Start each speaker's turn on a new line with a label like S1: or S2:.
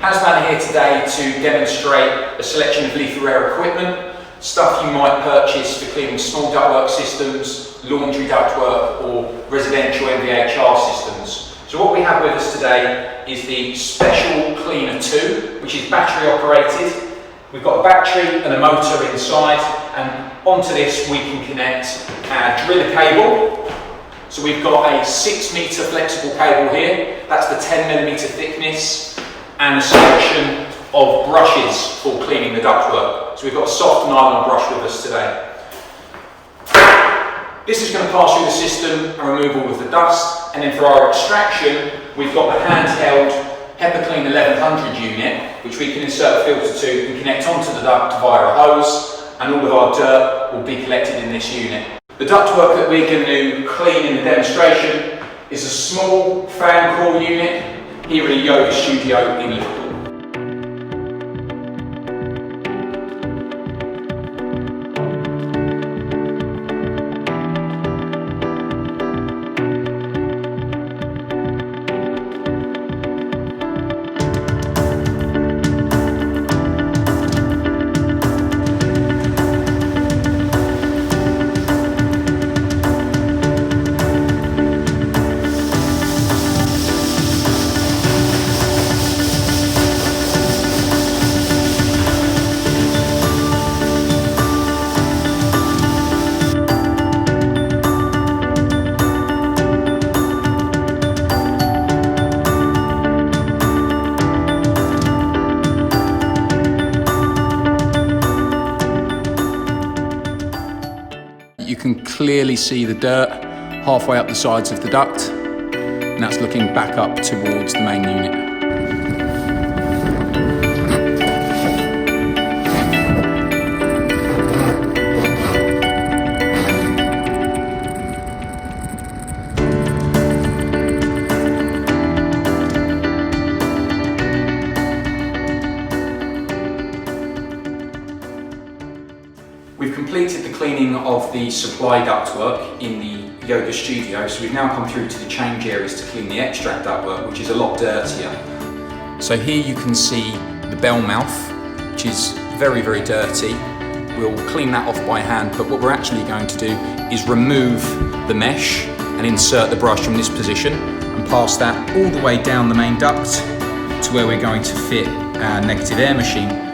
S1: Hasman here today to demonstrate a selection of Lifa Air equipment, stuff you might purchase for cleaning small ductwork systems, laundry ductwork or residential MVHR systems. So what we have with us today is the Special Cleaner 2, which is battery operated. We've got a battery and a motor inside, and onto this we can connect our driller cable. So we've got a 6 metre flexible cable here, that's the 10mm thickness, and a selection of brushes for cleaning the ductwork. So we've got a soft nylon brush with us today. This is going to pass through the system and remove all of the dust, and then for our extraction we've got the handheld Hepa Clean 1100 unit, which we can insert a filter to and connect onto the duct via a hose, and all of our dirt will be collected in this unit. The ductwork that we're going to clean in the demonstration is a small fan core unit here in a yoga studio in Liverpool. You can clearly see the dirt halfway up the sides of the duct, and that's looking back up towards the main unit. We've completed the cleaning of the supply ductwork in the yoga studio, so we've now come through to the change areas to clean the extract ductwork, which is a lot dirtier. So here you can see the bell mouth, which is very, very dirty. We'll clean that off by hand, but what we're actually going to do is remove the mesh and insert the brush from this position and pass that all the way down the main duct to where we're going to fit our negative air machine.